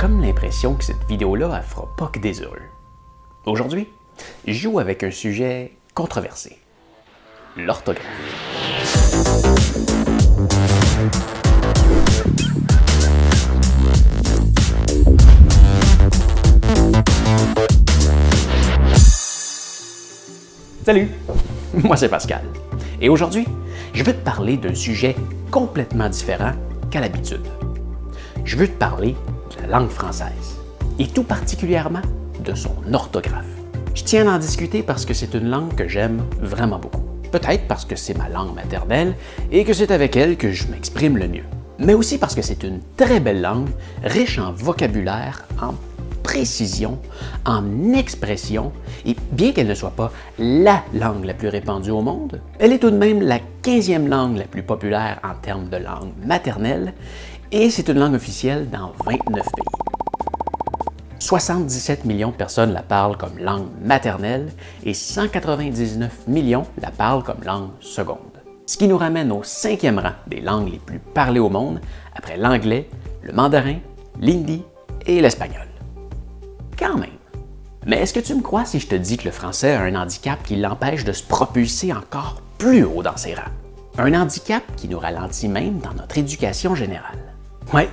comme l'impression que cette vidéo-là, elle fera pas que des heureux. Aujourd'hui, je joue avec un sujet controversé, l'orthographe. Salut, moi c'est Pascal, et aujourd'hui, je veux te parler d'un sujet complètement différent qu'à l'habitude. Je veux te parler de la langue française, et tout particulièrement de son orthographe. Je tiens à en discuter parce que c'est une langue que j'aime vraiment beaucoup. Peut-être parce que c'est ma langue maternelle et que c'est avec elle que je m'exprime le mieux. Mais aussi parce que c'est une très belle langue, riche en vocabulaire, en précision, en expression, et bien qu'elle ne soit pas la langue la plus répandue au monde, elle est tout de même la 15e langue la plus populaire en termes de langue maternelle, et c'est une langue officielle dans 29 pays. 77 millions de personnes la parlent comme langue maternelle et 199 millions la parlent comme langue seconde. Ce qui nous ramène au 5e rang des langues les plus parlées au monde, après l'anglais, le mandarin, l'hindi et l'espagnol. Quand même. Mais est-ce que tu me crois si je te dis que le français a un handicap qui l'empêche de se propulser encore plus haut dans ses rangs? Un handicap qui nous ralentit même dans notre éducation générale. Oui,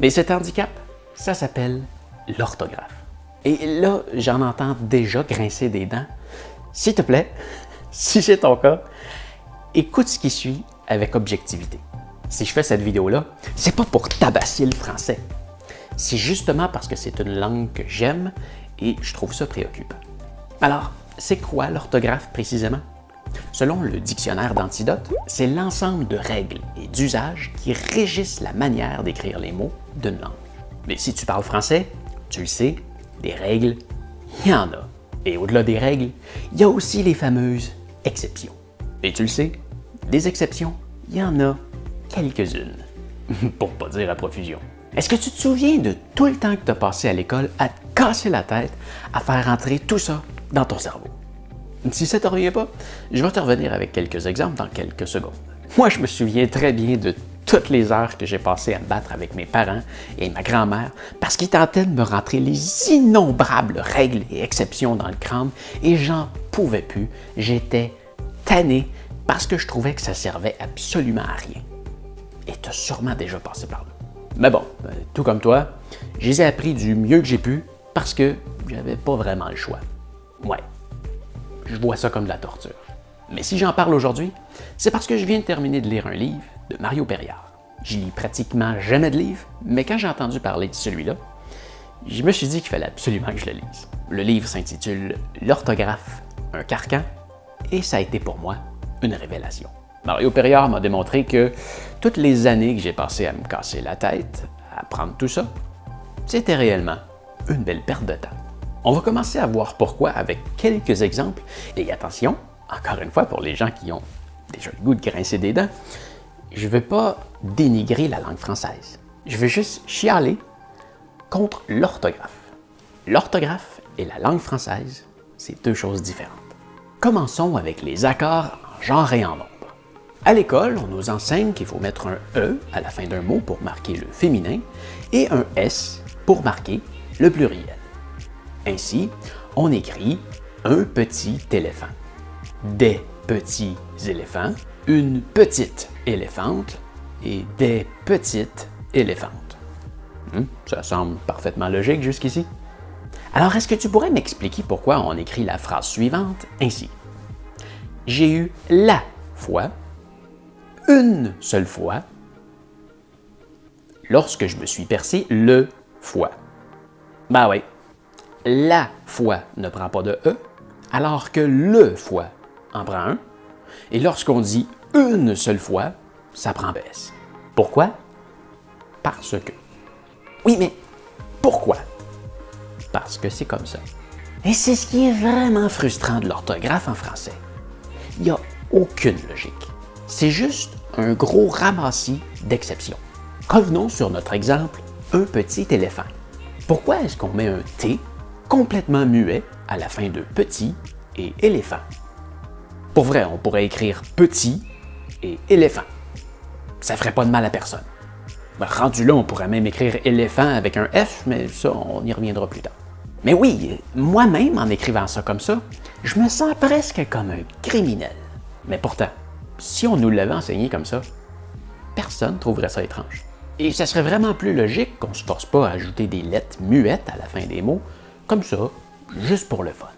mais cet handicap, ça s'appelle l'orthographe. Et là, j'en entends déjà grincer des dents. S'il te plaît, si c'est ton cas, écoute ce qui suit avec objectivité. Si je fais cette vidéo-là, c'est pas pour tabasser le français. C'est justement parce que c'est une langue que j'aime et je trouve ça préoccupant. Alors, c'est quoi l'orthographe précisément? Selon le dictionnaire d'Antidote, c'est l'ensemble de règles et d'usages qui régissent la manière d'écrire les mots d'une langue. Mais si tu parles français, tu le sais, des règles, il y en a. Et au-delà des règles, il y a aussi les fameuses exceptions. Et tu le sais, des exceptions, il y en a quelques-unes. Pour pas dire à profusion. Est-ce que tu te souviens de tout le temps que tu as passé à l'école à te casser la tête à faire entrer tout ça dans ton cerveau? Si ça ne te revient pas, je vais te revenir avec quelques exemples dans quelques secondes. Moi, je me souviens très bien de toutes les heures que j'ai passées à me battre avec mes parents et ma grand-mère parce qu'ils tentaient de me rentrer les innombrables règles et exceptions dans le crâne et j'en pouvais plus. J'étais tanné parce que je trouvais que ça servait absolument à rien. Et tu as sûrement déjà passé par là. Mais bon, tout comme toi, je les ai appris du mieux que j'ai pu parce que j'avais pas vraiment le choix. Ouais, je vois ça comme de la torture. Mais si j'en parle aujourd'hui, c'est parce que je viens de terminer de lire un livre de Mario Périard. Je lis pratiquement jamais de livres, mais quand j'ai entendu parler de celui-là, je me suis dit qu'il fallait absolument que je le lise. Le livre s'intitule « L'orthographe, un carcan » et ça a été pour moi une révélation. Mario Périard m'a démontré que toutes les années que j'ai passées à me casser la tête, à apprendre tout ça, c'était réellement une belle perte de temps. On va commencer à voir pourquoi avec quelques exemples. Et attention, encore une fois, pour les gens qui ont déjà le goût de grincer des dents, je ne veux pas dénigrer la langue française. Je veux juste chialer contre l'orthographe. L'orthographe et la langue française, c'est deux choses différentes. Commençons avec les accords en genre et en nombre. À l'école, on nous enseigne qu'il faut mettre un « e » à la fin d'un mot pour marquer le féminin et un « s » pour marquer le pluriel. Ainsi, on écrit « un petit éléphant », « des petits éléphants », « une petite éléphante » et « des petites éléphantes ». Ça semble parfaitement logique jusqu'ici. Alors, est-ce que tu pourrais m'expliquer pourquoi on écrit la phrase suivante ainsi? « J'ai eu la fois, une seule fois, lorsque je me suis percé le foie. » Ben oui, la fois ne prend pas de E, alors que le foie en prend un, et lorsqu'on dit une seule fois, ça prend BS. Pourquoi? Parce que. Oui, mais pourquoi? Parce que c'est comme ça. Et c'est ce qui est vraiment frustrant de l'orthographe en français. Il n'y a aucune logique. C'est juste un gros ramassis d'exceptions. Revenons sur notre exemple, un petit éléphant. Pourquoi est-ce qu'on met un T complètement muet à la fin de petit et éléphant? Pour vrai, on pourrait écrire petit et éléphant. Ça ferait pas de mal à personne. Ben, rendu là, on pourrait même écrire éléphant avec un F, mais ça, on y reviendra plus tard. Mais oui, moi-même, en écrivant ça comme ça, je me sens presque comme un criminel. Mais pourtant, si on nous l'avait enseigné comme ça, personne ne trouverait ça étrange. Et ça serait vraiment plus logique qu'on ne se force pas à ajouter des lettres muettes à la fin des mots, comme ça, juste pour le fun.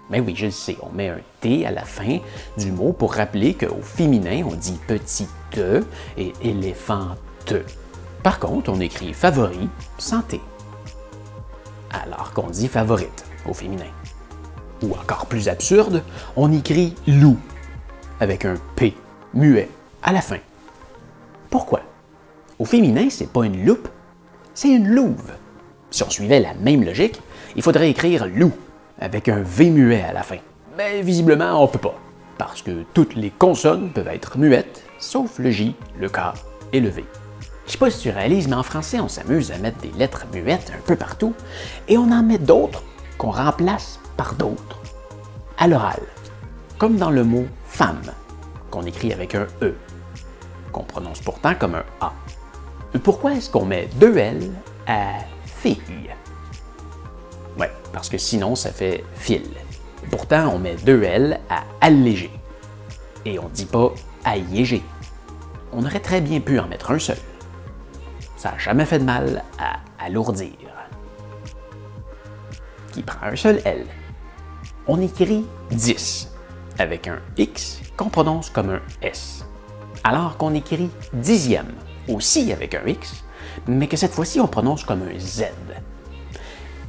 Mais oui, je le sais, on met un T à la fin du mot pour rappeler qu'au féminin, on dit petit e et éléphante. Par contre, on écrit favori sans T, alors qu'on dit favorite au féminin. Ou encore plus absurde, on écrit loup avec un P muet à la fin. Pourquoi? Au féminin, c'est pas une loupe, c'est une louve. Si on suivait la même logique, il faudrait écrire loup avec un V muet à la fin. Mais visiblement, on peut pas, parce que toutes les consonnes peuvent être muettes, sauf le J, le K et le V. Je sais pas si tu réalises, mais en français, on s'amuse à mettre des lettres muettes un peu partout, et on en met d'autres qu'on remplace par d'autres. À l'oral, comme dans le mot femme, qu'on écrit avec un E, qu'on prononce pourtant comme un A. Pourquoi est-ce qu'on met deux L à fille? Ouais, parce que sinon ça fait fil. Pourtant, on met deux L à alléger. Et on dit pas alléger. On aurait très bien pu en mettre un seul. Ça n'a jamais fait de mal à alourdir. Qui prend un seul L. On écrit 10 avec un X qu'on prononce comme un S. Alors qu'on écrit dixième aussi avec un X, mais que cette fois-ci on prononce comme un Z.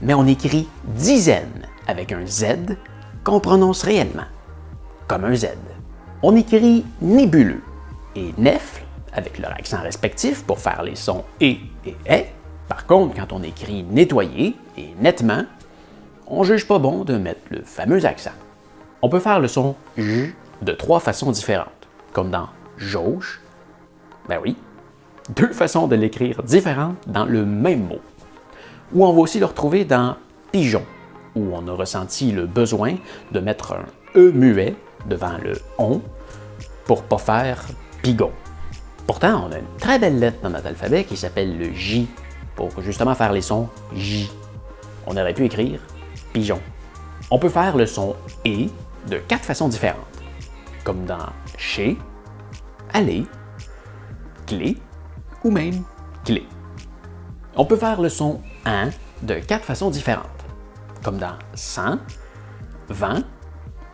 Mais on écrit dizaine avec un Z qu'on prononce réellement comme un Z. On écrit nébuleux et nefle avec leur accent respectif pour faire les sons et est. Par contre, quand on écrit nettoyer et nettement, on juge pas bon de mettre le fameux accent. On peut faire le son J de trois façons différentes, comme dans jauge. Ben oui, deux façons de l'écrire différentes dans le même mot. Ou on va aussi le retrouver dans pigeon, où on a ressenti le besoin de mettre un E muet devant le on pour pas faire pigon. Pourtant, on a une très belle lettre dans notre alphabet qui s'appelle le J, pour justement faire les sons J. On aurait pu écrire pigeon. On peut faire le son E de quatre façons différentes, comme dans chez, aller, clé ou même clé. On peut faire le son un de quatre façons différentes, comme dans 100, 20,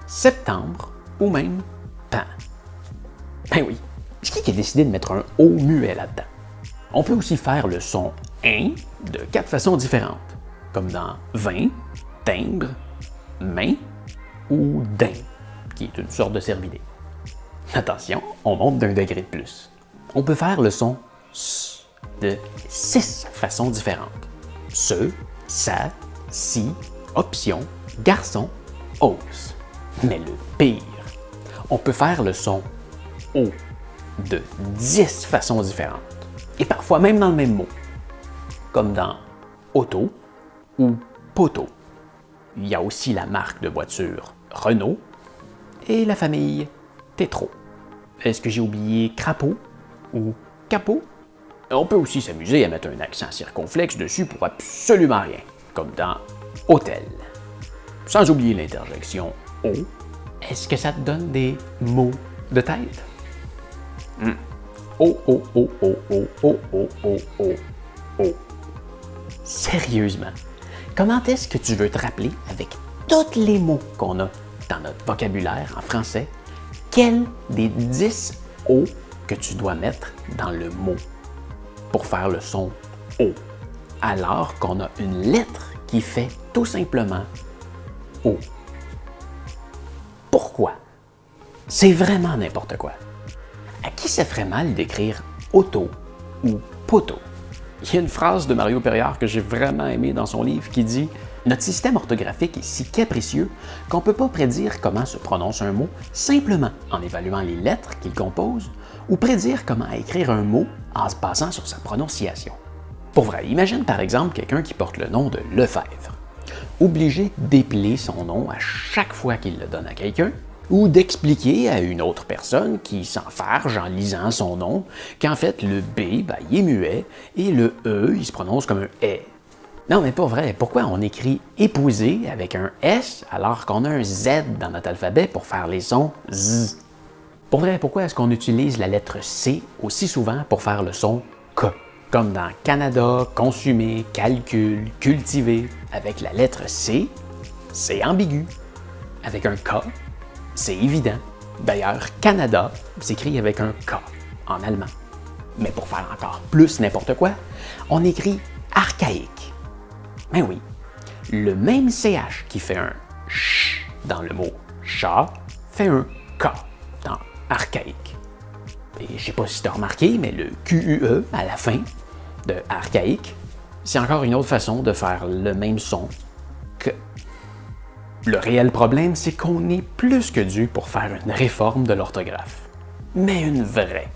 septembre ou même temps. Ben oui, qui a décidé de mettre un O muet là-dedans? On peut aussi faire le son in de quatre façons différentes, comme dans 20, timbre, main ou din, qui est une sorte de cervidé. Attention, on monte d'un degré de plus. On peut faire le son S de 6 façons différentes. Ce, ça, si, option, garçon, hausse. Mais le pire, on peut faire le son O de 10 façons différentes. Et parfois même dans le même mot, comme dans auto ou poteau. Il y a aussi la marque de voiture Renault et la famille Tétro. Est-ce que j'ai oublié crapaud ou capot? On peut aussi s'amuser à mettre un accent circonflexe dessus pour absolument rien, comme dans hôtel. Sans oublier l'interjection O. Est-ce que ça te donne des mots de tête? O, O, O, O, O, O, O, O, O, O. Sérieusement, comment est-ce que tu veux te rappeler, avec tous les mots qu'on a dans notre vocabulaire en français, quel des 10 O que tu dois mettre dans le mot pour faire le son O, alors qu'on a une lettre qui fait tout simplement O? Pourquoi? C'est vraiment n'importe quoi. À qui ça ferait mal d'écrire auto ou poteau? Il y a une phrase de Mario Perriard que j'ai vraiment aimée dans son livre qui dit « Notre système orthographique est si capricieux qu'on ne peut pas prédire comment se prononce un mot simplement en évaluant les lettres qu'il compose ou prédire comment écrire un mot en se basant sur sa prononciation. » Pour vrai, imagine par exemple quelqu'un qui porte le nom de Lefebvre, obligé d'épeler son nom à chaque fois qu'il le donne à quelqu'un, Ou d'expliquer à une autre personne qui s'enfarge en lisant son nom qu'en fait le B, ben, il est muet et le E, il se prononce comme un E. Non, mais pas vrai. Pourquoi on écrit épouser avec un S alors qu'on a un Z dans notre alphabet pour faire les sons Z? Pour vrai, pourquoi est-ce qu'on utilise la lettre C aussi souvent pour faire le son K? Comme dans Canada, consumer, calcul, cultiver. Avec la lettre C, c'est ambigu. Avec un K, c'est évident. D'ailleurs, Canada s'écrit avec un K en allemand. Mais pour faire encore plus n'importe quoi, on écrit archaïque. Ben oui, le même CH qui fait un ch dans le mot chat fait un K dans archaïque. Et je sais pas si tu as remarqué, mais le QUE à la fin de archaïque, c'est encore une autre façon de faire le même son que. Le réel problème, c'est qu'on est plus que dû pour faire une réforme de l'orthographe. Mais une vraie.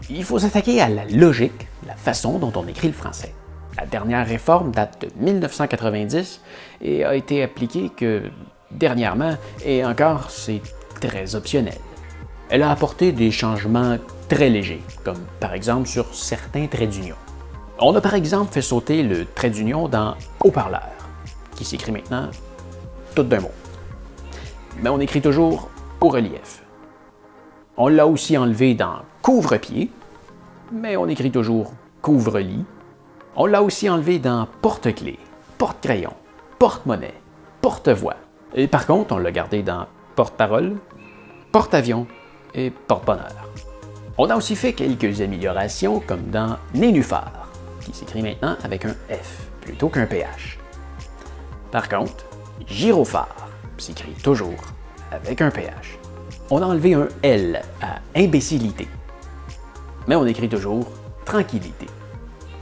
Il faut s'attaquer à la logique, la façon dont on écrit le français. La dernière réforme date de 1990 et a été appliquée que dernièrement, et encore, c'est très optionnel. Elle a apporté des changements très légers, comme par exemple sur certains traits d'union. On a par exemple fait sauter le trait d'union dans haut-parleur, qui s'écrit maintenant tout d'un mot. Mais on écrit toujours au relief. On l'a aussi enlevé dans couvre-pied, mais on écrit toujours couvre-lit. On l'a aussi enlevé dans porte-clés, porte-crayon, porte-monnaie, porte-voix. Et par contre, on l'a gardé dans porte-parole, porte-avion et porte-bonheur. On a aussi fait quelques améliorations comme dans nénuphar, qui s'écrit maintenant avec un F plutôt qu'un PH. Par contre, gyrophare s'écrit toujours avec un PH. On a enlevé un L à imbécilité, mais on écrit toujours tranquillité.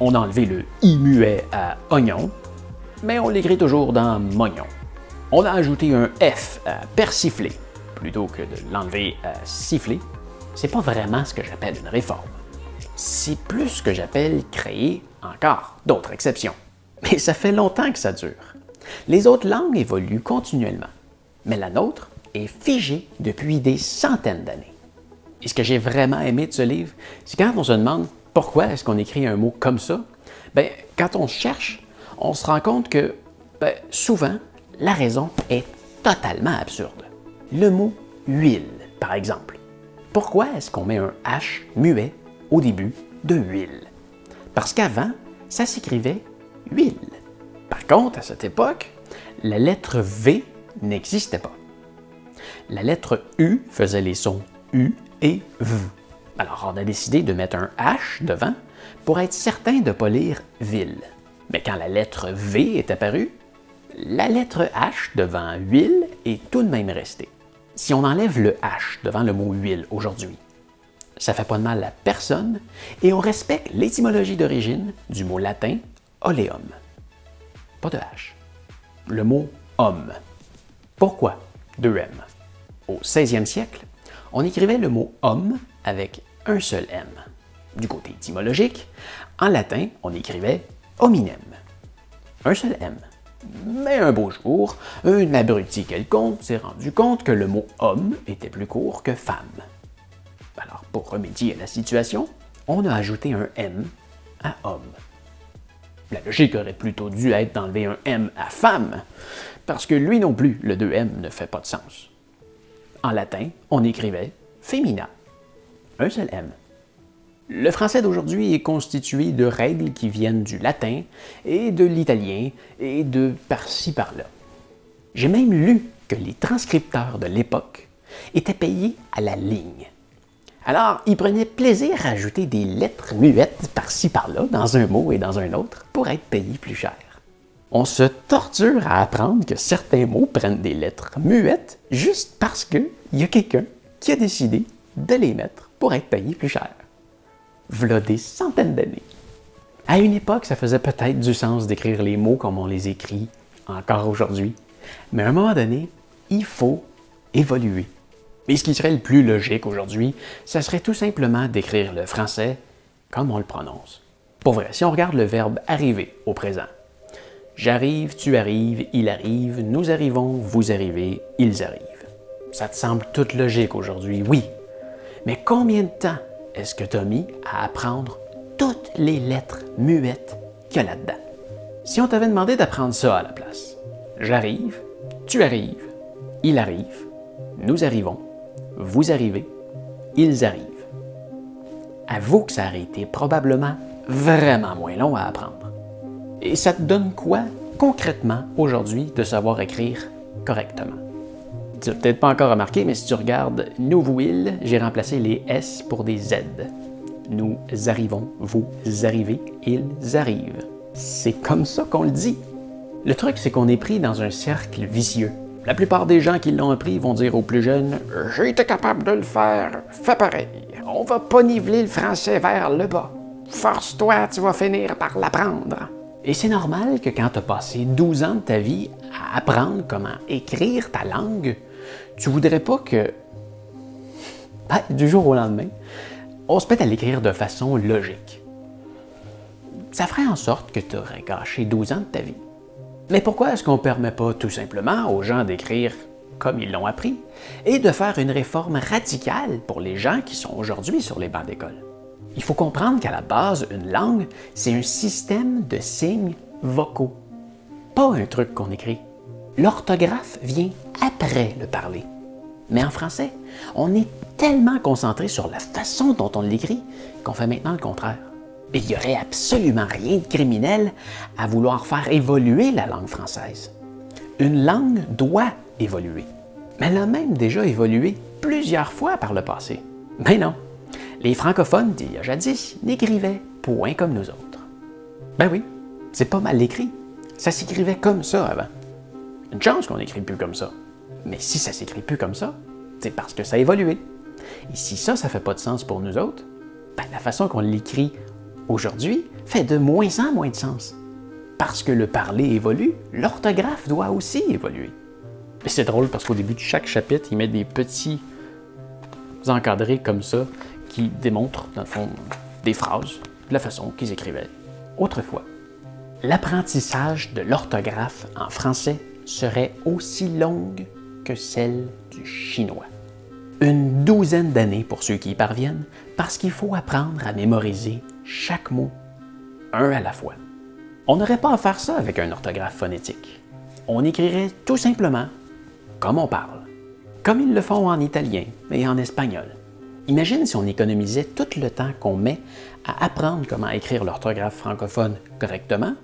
On a enlevé le I muet à oignon, mais on l'écrit toujours dans mognon. On a ajouté un F à persifler, plutôt que de l'enlever à siffler. C'est pas vraiment ce que j'appelle une réforme. C'est plus ce que j'appelle créer encore d'autres exceptions. Mais ça fait longtemps que ça dure. Les autres langues évoluent continuellement, mais la nôtre est figée depuis des centaines d'années. Et ce que j'ai vraiment aimé de ce livre, c'est quand on se demande pourquoi est-ce qu'on écrit un mot comme ça, bien, quand on cherche, on se rend compte que, souvent, la raison est totalement absurde. Le mot huile, par exemple. Pourquoi est-ce qu'on met un H muet au début de huile? Parce qu'avant, ça s'écrivait huile. Par contre, à cette époque, la lettre V n'existait pas. La lettre U faisait les sons U et V. Alors, on a décidé de mettre un H devant pour être certain de ne pas lire ville. Mais quand la lettre V est apparue, la lettre H devant huile est tout de même restée. Si on enlève le H devant le mot huile aujourd'hui, ça ne fait pas de mal à personne et on respecte l'étymologie d'origine du mot latin oleum. Pas de H. Le mot homme. Pourquoi 2 M? Au 16e siècle, on écrivait le mot homme avec un seul M. Du côté étymologique, en latin, on écrivait hominem. Un seul M. Mais un beau jour, un abruti quelconque s'est rendu compte que le mot homme était plus court que femme. Alors, pour remédier à la situation, on a ajouté un M à homme. La logique aurait plutôt dû être d'enlever un M à femme, parce que lui non plus, le 2M ne fait pas de sens. En latin, on écrivait femina. Un seul M. Le français d'aujourd'hui est constitué de règles qui viennent du latin et de l'italien et de par-ci par-là. J'ai même lu que les transcripteurs de l'époque étaient payés à la ligne. Alors, ils prenaient plaisir à ajouter des lettres muettes par-ci par-là dans un mot et dans un autre pour être payés plus cher. On se torture à apprendre que certains mots prennent des lettres muettes juste parce qu'il y a quelqu'un qui a décidé de les mettre pour être payé plus cher. V'là des centaines d'années. À une époque, ça faisait peut-être du sens d'écrire les mots comme on les écrit encore aujourd'hui. Mais à un moment donné, il faut évoluer. Et ce qui serait le plus logique aujourd'hui, ça serait tout simplement d'écrire le français comme on le prononce. Pour vrai, si on regarde le verbe arriver au présent, j'arrive, tu arrives, il arrive, nous arrivons, vous arrivez, ils arrivent. Ça te semble toute logique aujourd'hui, oui. Mais combien de temps est-ce que tu as mis à apprendre toutes les lettres muettes qu'il y a là-dedans? Si on t'avait demandé d'apprendre ça à la place, j'arrive, tu arrives, il arrive, nous arrivons, vous arrivez, ils arrivent. Avoue que ça aurait été probablement vraiment moins long à apprendre. Et ça te donne quoi, concrètement, aujourd'hui, de savoir écrire correctement? Tu l'as peut-être pas encore remarqué, mais si tu regardes « nous, vous, ils », j'ai remplacé les « s » pour des « z ». Nous arrivons, vous arrivez, ils arrivent. C'est comme ça qu'on le dit. Le truc, c'est qu'on est pris dans un cercle vicieux. La plupart des gens qui l'ont appris vont dire aux plus jeunes « J'ai été capable de le faire, fais pareil. On va pas niveler le français vers le bas. Force-toi, tu vas finir par l'apprendre. » Et c'est normal que quand tu as passé 12 ans de ta vie à apprendre comment écrire ta langue, tu voudrais pas que, du jour au lendemain, on se mette à l'écrire de façon logique. Ça ferait en sorte que tu aurais gâché 12 ans de ta vie. Mais pourquoi est-ce qu'on ne permet pas tout simplement aux gens d'écrire comme ils l'ont appris et de faire une réforme radicale pour les gens qui sont aujourd'hui sur les bancs d'école? Il faut comprendre qu'à la base, une langue, c'est un système de signes vocaux, pas un truc qu'on écrit. L'orthographe vient après le parler. Mais en français, on est tellement concentré sur la façon dont on l'écrit qu'on fait maintenant le contraire. Et il n'y aurait absolument rien de criminel à vouloir faire évoluer la langue française. Une langue doit évoluer. Mais elle a même déjà évolué plusieurs fois par le passé. Mais non, les francophones d'il y a jadis n'écrivaient point comme nous autres. Ben oui, c'est pas mal écrit. Ça s'écrivait comme ça avant. Une chance qu'on n'écrit plus comme ça. Mais si ça s'écrit plus comme ça, c'est parce que ça a évolué. Et si ça fait pas de sens pour nous autres, ben la façon qu'on l'écrit aujourd'hui fait de moins en moins de sens. Parce que le parler évolue, l'orthographe doit aussi évoluer. Et c'est drôle parce qu'au début de chaque chapitre, il met des petits encadrés comme ça qui démontrent, dans le fond, des phrases de la façon qu'ils écrivaient autrefois. L'apprentissage de l'orthographe en français serait aussi longue que celle du chinois. Une douzaine d'années pour ceux qui y parviennent, parce qu'il faut apprendre à mémoriser chaque mot, un à la fois. On n'aurait pas à faire ça avec un orthographe phonétique. On écrirait tout simplement comme on parle, comme ils le font en italien et en espagnol. Imagine si on économisait tout le temps qu'on met à apprendre comment écrire l'orthographe francophone correctement,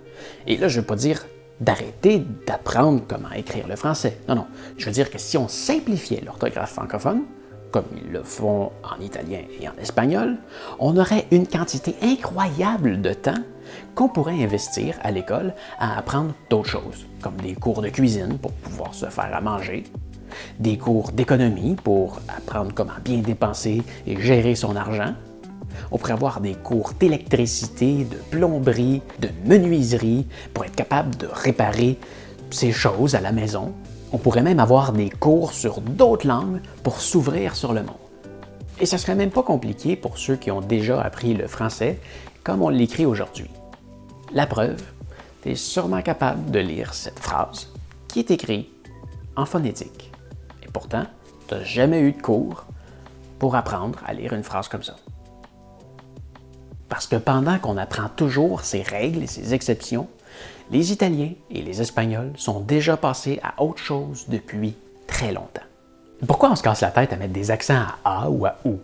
et là je ne veux pas dire d'arrêter d'apprendre comment écrire le français. Non, je veux dire que si on simplifiait l'orthographe francophone, comme ils le font en italien et en espagnol, on aurait une quantité incroyable de temps qu'on pourrait investir à l'école à apprendre d'autres choses, comme des cours de cuisine pour pouvoir se faire à manger, des cours d'économie pour apprendre comment bien dépenser et gérer son argent. On pourrait avoir des cours d'électricité, de plomberie, de menuiserie pour être capable de réparer ces choses à la maison. On pourrait même avoir des cours sur d'autres langues pour s'ouvrir sur le monde. Et ce serait même pas compliqué pour ceux qui ont déjà appris le français comme on l'écrit aujourd'hui. La preuve, tu es sûrement capable de lire cette phrase qui est écrite en phonétique. Et pourtant, tu n'as jamais eu de cours pour apprendre à lire une phrase comme ça. Parce que pendant qu'on apprend toujours ces règles et ces exceptions, les Italiens et les Espagnols sont déjà passés à autre chose depuis très longtemps. Pourquoi on se casse la tête à mettre des accents à A ou à OU?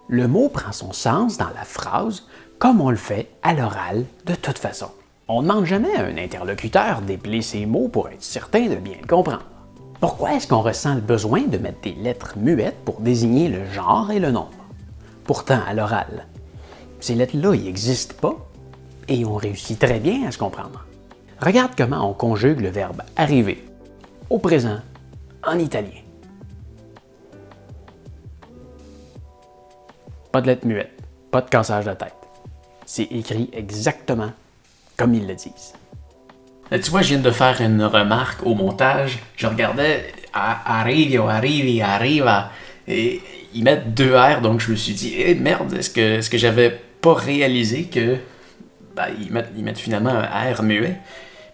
Le mot prend son sens dans la phrase comme on le fait à l'oral de toute façon. On ne demande jamais à un interlocuteur d'épeler ses mots pour être certain de bien le comprendre. Pourquoi est-ce qu'on ressent le besoin de mettre des lettres muettes pour désigner le genre et le nombre? Pourtant, à l'oral, ces lettres-là n'existent pas et on réussit très bien à se comprendre. Regarde comment on conjugue le verbe « arriver » au présent en italien. Pas de lettres muettes, pas de cassage de tête. C'est écrit exactement comme ils le disent. Tu vois, je viens de faire une remarque au montage. Je regardais arrivi, arrivi, arriva, et ils mettent deux R, donc je me suis dit, merde, est-ce que j'avais pas réalisé que ils mettent finalement un R muet.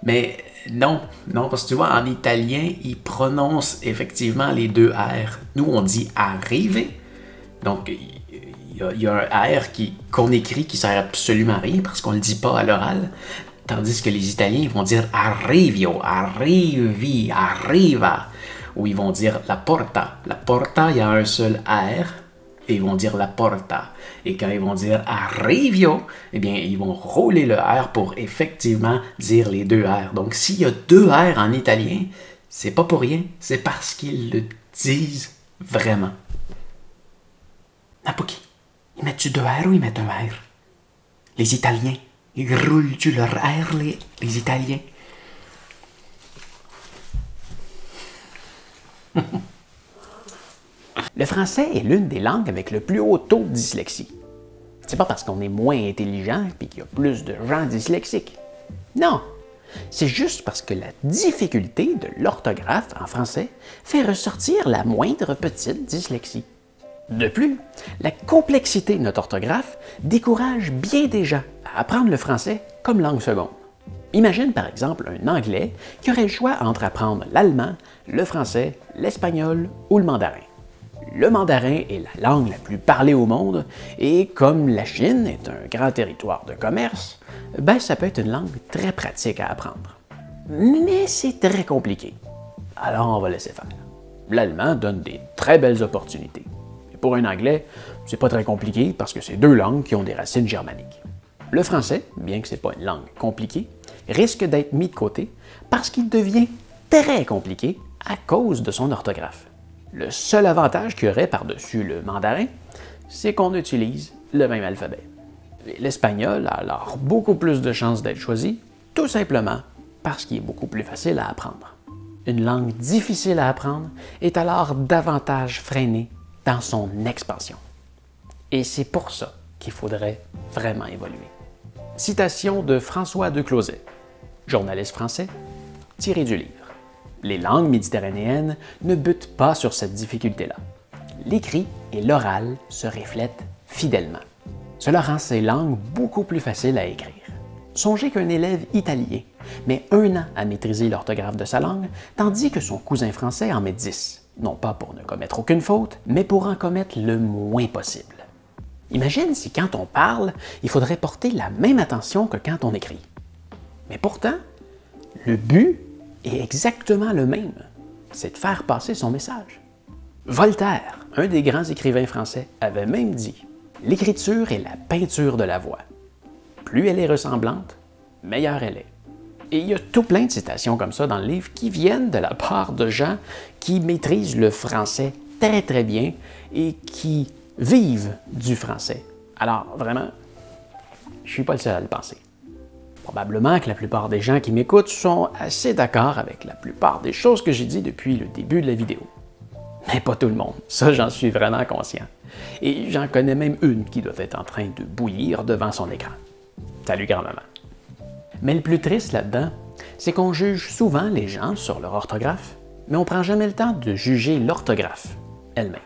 Mais Non, non, parce que tu vois, en italien, ils prononcent effectivement les deux R. Nous, on dit arriver. Donc, il y a un R qu'on écrit qui sert absolument à rien parce qu'on ne le dit pas à l'oral. Tandis que les Italiens, ils vont dire arrivio, arrivi, arriva. Ou ils vont dire la porta. La porta, il y a un seul R. Et ils vont dire la porta. Et quand ils vont dire arrivio, eh bien, ils vont rouler le R pour effectivement dire les deux R. Donc, s'il y a deux R en italien, c'est pas pour rien, c'est parce qu'ils le disent vraiment. Napoki, ils mettent-tu deux R ou ils mettent un R? Les Italiens, ils roulent-tu leur R, les Italiens? Le français est l'une des langues avec le plus haut taux de dyslexie. C'est pas parce qu'on est moins intelligent et qu'il y a plus de gens dyslexiques. Non, c'est juste parce que la difficulté de l'orthographe en français fait ressortir la moindre petite dyslexie. De plus, la complexité de notre orthographe décourage bien des gens à apprendre le français comme langue seconde. Imagine par exemple un Anglais qui aurait le choix entre apprendre l'allemand, le français, l'espagnol ou le mandarin. Le mandarin est la langue la plus parlée au monde et comme la Chine est un grand territoire de commerce, ben ça peut être une langue très pratique à apprendre. Mais c'est très compliqué. Alors on va laisser faire. L'allemand donne des très belles opportunités. Et pour un anglais, c'est pas très compliqué parce que c'est deux langues qui ont des racines germaniques. Le français, bien que c'est pas une langue compliquée, risque d'être mis de côté parce qu'il devient très compliqué à cause de son orthographe. Le seul avantage qu'il y aurait par-dessus le mandarin, c'est qu'on utilise le même alphabet. L'espagnol a alors beaucoup plus de chances d'être choisi, tout simplement parce qu'il est beaucoup plus facile à apprendre. Une langue difficile à apprendre est alors davantage freinée dans son expansion. Et c'est pour ça qu'il faudrait vraiment évoluer. Citation de François de Closet, journaliste français, tiré du livre. Les langues méditerranéennes ne butent pas sur cette difficulté-là. L'écrit et l'oral se reflètent fidèlement. Cela rend ces langues beaucoup plus faciles à écrire. Songez qu'un élève italien met 1 an à maîtriser l'orthographe de sa langue, tandis que son cousin français en met 10, non pas pour ne commettre aucune faute, mais pour en commettre le moins possible. Imagine si quand on parle, il faudrait porter la même attention que quand on écrit. Mais pourtant, le but est exactement le même, c'est de faire passer son message. Voltaire, un des grands écrivains français, avait même dit « L'écriture est la peinture de la voix. Plus elle est ressemblante, meilleure elle est. » Et il y a tout plein de citations comme ça dans le livre qui viennent de la part de gens qui maîtrisent le français très très bien et qui vivent du français. Alors vraiment, je ne suis pas le seul à le penser. Probablement que la plupart des gens qui m'écoutent sont assez d'accord avec la plupart des choses que j'ai dit depuis le début de la vidéo. Mais pas tout le monde, ça j'en suis vraiment conscient. Et j'en connais même une qui doit être en train de bouillir devant son écran. Salut grand-maman. Mais le plus triste là-dedans, c'est qu'on juge souvent les gens sur leur orthographe, mais on ne prend jamais le temps de juger l'orthographe elle-même.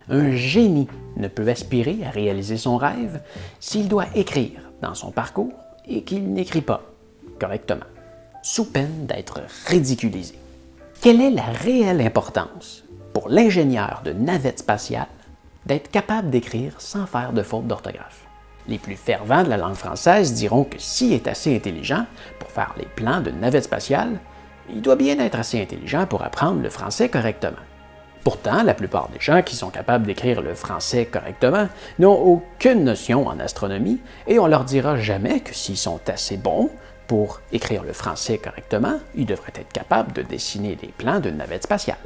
Un génie ne peut aspirer à réaliser son rêve s'il doit écrire dans son parcours et qu'il n'écrit pas correctement, sous peine d'être ridiculisé. Quelle est la réelle importance pour l'ingénieur de navette spatiale d'être capable d'écrire sans faire de faute d'orthographe? Les plus fervents de la langue française diront que s'il est assez intelligent pour faire les plans de navette spatiale, il doit bien être assez intelligent pour apprendre le français correctement. Pourtant, la plupart des gens qui sont capables d'écrire le français correctement n'ont aucune notion en astronomie et on leur dira jamais que s'ils sont assez bons pour écrire le français correctement, ils devraient être capables de dessiner des plans d'une navette spatiale.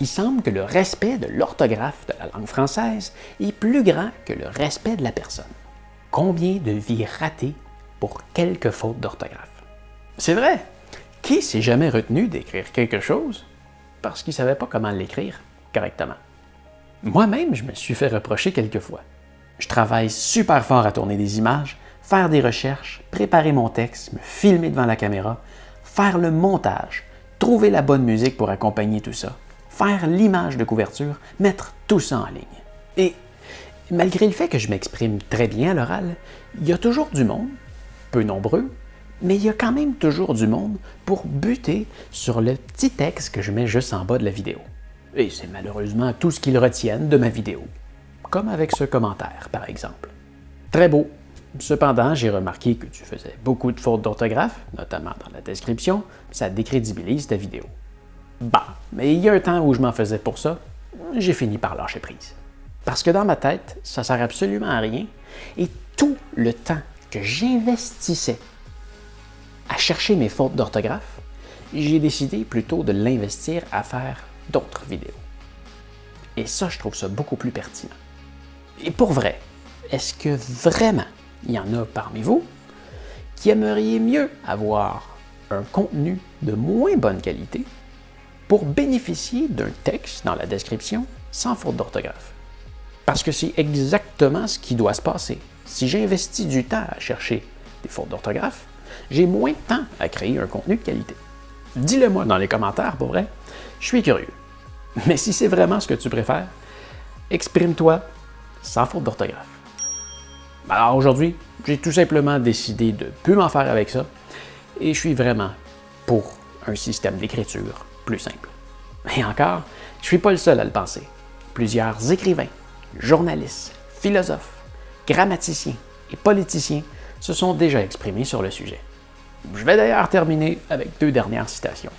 Il semble que le respect de l'orthographe de la langue française est plus grand que le respect de la personne. Combien de vies ratées pour quelques fautes d'orthographe? C'est vrai, qui s'est jamais retenu d'écrire quelque chose parce qu'il ne savait pas comment l'écrire correctement? Moi-même, je me suis fait reprocher quelques fois. Je travaille super fort à tourner des images, faire des recherches, préparer mon texte, me filmer devant la caméra, faire le montage, trouver la bonne musique pour accompagner tout ça, faire l'image de couverture, mettre tout ça en ligne. Et malgré le fait que je m'exprime très bien à l'oral, il y a toujours du monde, peu nombreux, Mais il y a quand même toujours du monde pour buter sur le petit texte que je mets juste en bas de la vidéo. Et c'est malheureusement tout ce qu'ils retiennent de ma vidéo. Comme avec ce commentaire, par exemple. Très beau. Cependant, j'ai remarqué que tu faisais beaucoup de fautes d'orthographe, notamment dans la description, ça décrédibilise ta vidéo. Bah, mais il y a un temps où je m'en faisais pour ça, j'ai fini par lâcher prise. Parce que dans ma tête, ça sert absolument à rien, et tout le temps que j'investissais à chercher mes fautes d'orthographe, j'ai décidé plutôt de l'investir à faire d'autres vidéos. Et ça, je trouve ça beaucoup plus pertinent. Et pour vrai, est-ce que vraiment il y en a parmi vous qui aimeriez mieux avoir un contenu de moins bonne qualité pour bénéficier d'un texte dans la description sans faute d'orthographe? Parce que c'est exactement ce qui doit se passer. Si j'investis du temps à chercher des fautes d'orthographe, j'ai moins de temps à créer un contenu de qualité. Dis-le moi dans les commentaires, pour vrai, je suis curieux. Mais si c'est vraiment ce que tu préfères, exprime-toi sans faute d'orthographe. Alors aujourd'hui, j'ai tout simplement décidé de ne plus m'en faire avec ça et je suis vraiment pour un système d'écriture plus simple. Et encore, je ne suis pas le seul à le penser. Plusieurs écrivains, journalistes, philosophes, grammaticiens et politiciens se sont déjà exprimés sur le sujet. Je vais d'ailleurs terminer avec 2 dernières citations.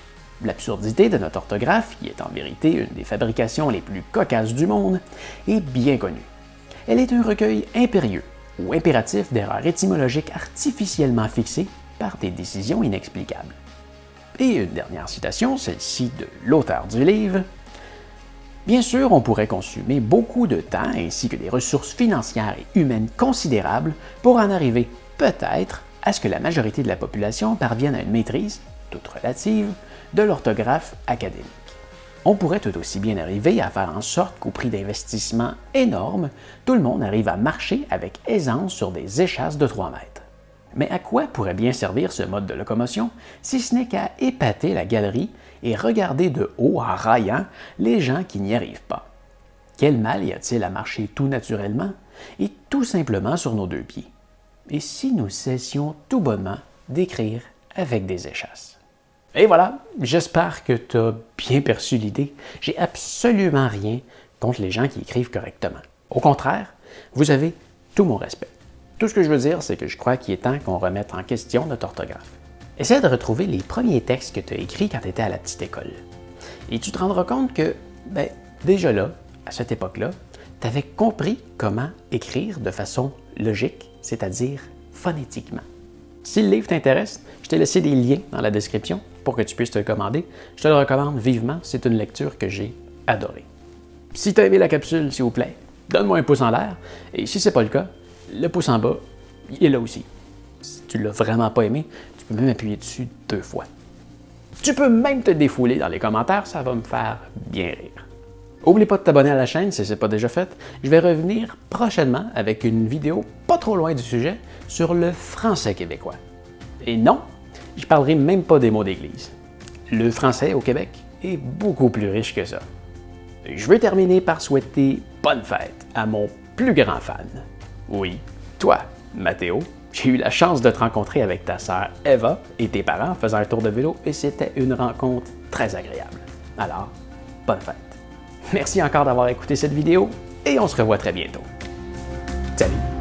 L'absurdité de notre orthographe, qui est en vérité une des fabrications les plus cocasses du monde, est bien connue. Elle est un recueil impérieux ou impératif d'erreurs étymologiques artificiellement fixées par des décisions inexplicables. Et une dernière citation, celle-ci de l'auteur du livre. Bien sûr, on pourrait consommer beaucoup de temps ainsi que des ressources financières et humaines considérables pour en arriver, peut-être, à ce que la majorité de la population parvienne à une maîtrise, toute relative, de l'orthographe académique. On pourrait tout aussi bien arriver à faire en sorte qu'au prix d'investissements énormes, tout le monde arrive à marcher avec aisance sur des échasses de 3 mètres. Mais à quoi pourrait bien servir ce mode de locomotion si ce n'est qu'à épater la galerie et regarder de haut en raillant les gens qui n'y arrivent pas? Quel mal y a-t-il à marcher tout naturellement et tout simplement sur nos 2 pieds? Et si nous cessions tout bonnement d'écrire avec des échasses? Et voilà, j'espère que tu as bien perçu l'idée. J'ai absolument rien contre les gens qui écrivent correctement. Au contraire, vous avez tout mon respect. Tout ce que je veux dire, c'est que je crois qu'il est temps qu'on remette en question notre orthographe. Essaie de retrouver les premiers textes que tu as écrits quand tu étais à la petite école. Et tu te rendras compte que, déjà là, à cette époque-là, tu avais compris comment écrire de façon logique, c'est-à-dire phonétiquement. Si le livre t'intéresse, je t'ai laissé des liens dans la description pour que tu puisses te le commander. Je te le recommande vivement, c'est une lecture que j'ai adorée. Si tu as aimé la capsule, s'il vous plaît, donne-moi un pouce en l'air, et si ce n'est pas le cas, le pouce en bas, il est là aussi. Si tu ne l'as vraiment pas aimé, tu peux même appuyer dessus 2 fois. Tu peux même te défouler dans les commentaires, ça va me faire bien rire. N'oublie pas de t'abonner à la chaîne si ce n'est pas déjà fait. Je vais revenir prochainement avec une vidéo pas trop loin du sujet sur le français québécois. Et non, je parlerai même pas des mots d'église. Le français au Québec est beaucoup plus riche que ça. Je veux terminer par souhaiter bonne fête à mon plus grand fan. Oui, toi, Mathéo. J'ai eu la chance de te rencontrer avec ta sœur Eva et tes parents en faisant un tour de vélo et c'était une rencontre très agréable. Alors, bonne fête. Merci encore d'avoir écouté cette vidéo et on se revoit très bientôt. Salut!